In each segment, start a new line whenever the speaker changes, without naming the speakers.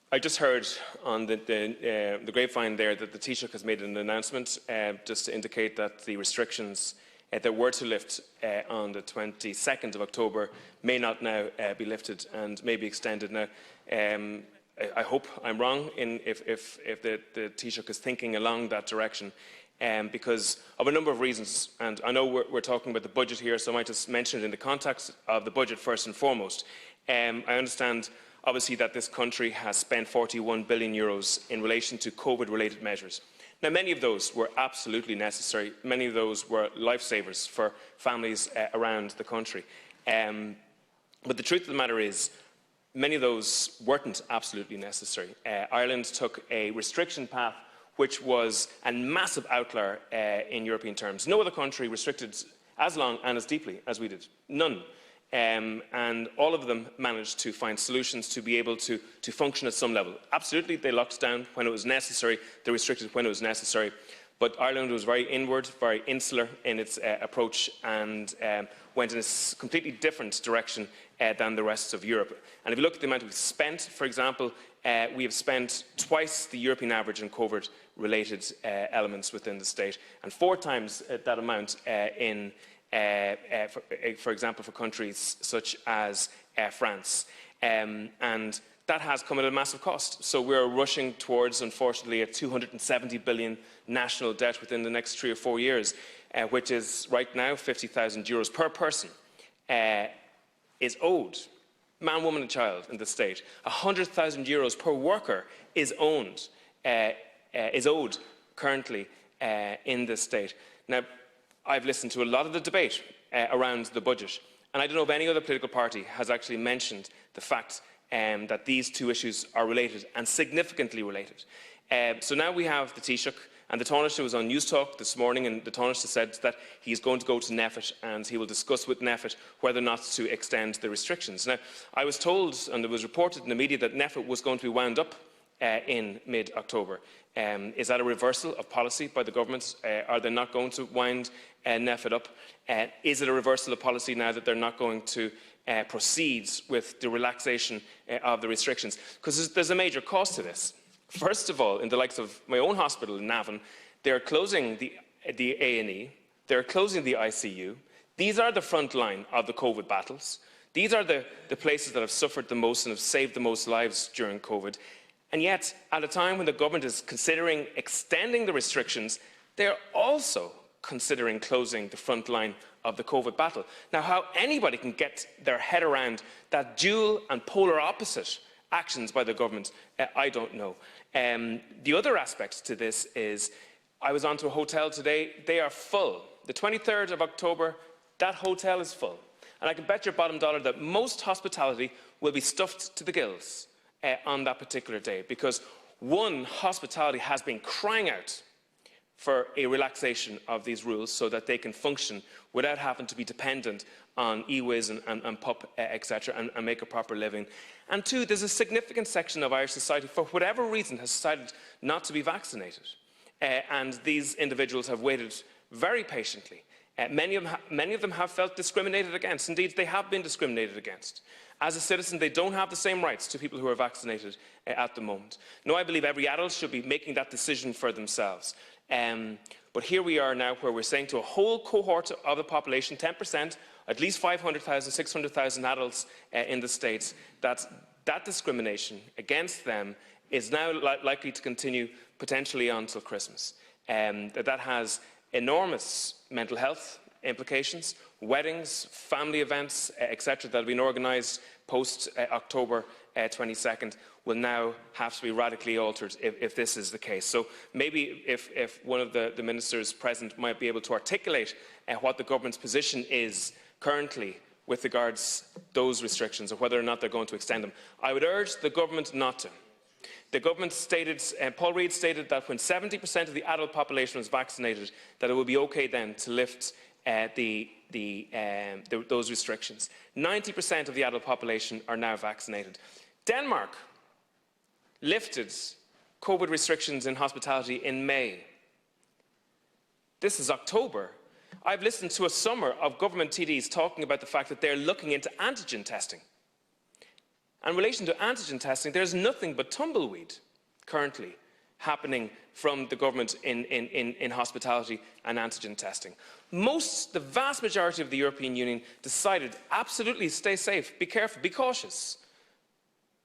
I just heard on the grapevine there that the Taoiseach has made an announcement just to indicate that the restrictions that were to lift on the 22nd of October may not now be lifted and may be extended now. I hope I'm wrong if the Taoiseach is thinking along that direction, because of a number of reasons. And I know we're talking about the budget here, so I might just mention it in the context of the budget first and foremost. I understand, obviously, that this country has spent €41 billion in relation to COVID-related measures. Now, many of those were absolutely necessary. Many of those were lifesavers for families around the country. But the truth of the matter is, many of those weren't absolutely necessary. Ireland took a restriction path which was a massive outlier in European terms. No other country restricted as long and as deeply as we did. None. And all of them managed to find solutions to be able to function at some level. Absolutely, they locked down when it was necessary, they restricted when it was necessary, but Ireland was very inward, very insular in its approach, and went in a completely different direction than the rest of Europe. And if you look at the amount we've spent, for example, we have spent twice the European average in COVID-related elements within the state, and 4 times that amount for example, for countries such as France. And that has come at a massive cost. So we're rushing towards, unfortunately, a €270 billion national debt within the next 3 or 4 years, which is right now €50,000 per person is owed. Man, woman and child in the state. €100,000 per worker is owed currently in this state. Now, I've listened to a lot of the debate around the budget, and I don't know if any other political party has actually mentioned the fact that these two issues are related, and significantly related. So now we have the Taoiseach, and the Taoiseach was on News Talk this morning, and the Taoiseach said that he's going to go to NEFIT and he will discuss with NEFIT whether or not to extend the restrictions. Now, I was told, and it was reported in the media, that NEFIT was going to be wound up in mid-October. Is that a reversal of policy by the government? Are they not going to wind NEFIT up? Is it a reversal of policy now that they're not going to proceed with the relaxation of the restrictions? Because there's a major cost to this. First of all, in the likes of my own hospital in Navan, they're closing the A&E, they're closing the ICU. These are the front line of the COVID battles. These are the places that have suffered the most and have saved the most lives during COVID. And yet, at a time when the government is considering extending the restrictions, they're also considering closing the front line of the COVID battle. Now, how anybody can get their head around that dual and polar opposite actions by the government, I don't know. The other aspect to this is, I was onto a hotel today, they are full. The 23rd of October, that hotel is full. And I can bet your bottom dollar that most hospitality will be stuffed to the gills on that particular day, because one, hospitality has been crying out for a relaxation of these rules so that they can function without having to be dependent on e-wiz and pup, etc., and make a proper living. And two, there's a significant section of Irish society, for whatever reason, has decided not to be vaccinated. And these individuals have waited very patiently. Many of them have felt discriminated against. Indeed, they have been discriminated against. As a citizen, they don't have the same rights to people who are vaccinated at the moment. No, I believe every adult should be making that decision for themselves. But here we are now, where we're saying to a whole cohort of the population, 10%, at least 500,000, 600,000 adults in the States, that discrimination against them is now likely to continue potentially until Christmas. That has enormous mental health implications. Weddings, family events, etc., that have been organised post-October 22nd will now have to be radically altered if this is the case. So maybe if one of the ministers present might be able to articulate what the government's position is currently with regards to those restrictions, or whether or not they're going to extend them. I would urge the government not to. The government stated, Paul Reid stated, that when 70% of the adult population was vaccinated, that it would be okay then to lift those restrictions. 90% of the adult population are now vaccinated. Denmark lifted COVID restrictions in hospitality in May. This is October. I've listened to a summer of government TDs talking about the fact that they're looking into antigen testing. And in relation to antigen testing, there's nothing but tumbleweed currently happening from the government in hospitality and antigen testing. The vast majority of the European Union decided absolutely stay safe, be careful, be cautious.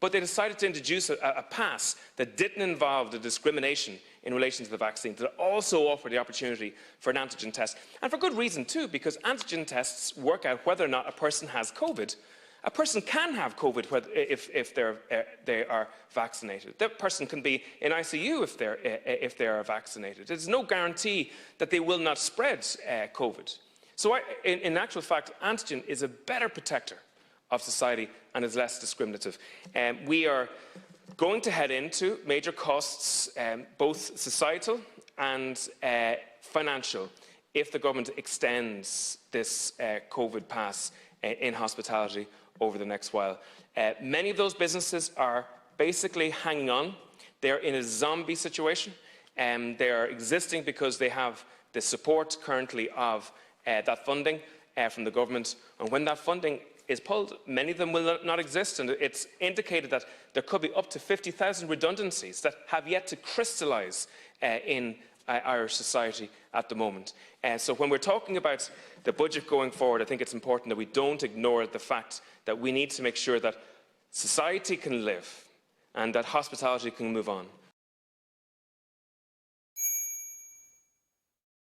But they decided to introduce a pass that didn't involve the discrimination in relation to the vaccine, that also offered the opportunity for an antigen test. And for good reason too, because antigen tests work out whether or not a person has COVID. A person can have COVID if they are vaccinated. That person can be in ICU if they are vaccinated. There's no guarantee that they will not spread COVID. So in actual fact, antigen is a better protector of society and is less discriminative. We are going to head into major costs, both societal and financial, if the government extends this COVID pass in hospitality over the next while. Many of those businesses are basically hanging on. They're in a zombie situation. They are existing because they have the support currently of that funding from the government. And when that funding is pulled, many of them will not exist. And it's indicated that there could be up to 50,000 redundancies that have yet to crystallise in Irish society at the moment. So when we're talking about the budget going forward, I think it's important that we don't ignore the fact that we need to make sure that society can live and that hospitality can move on.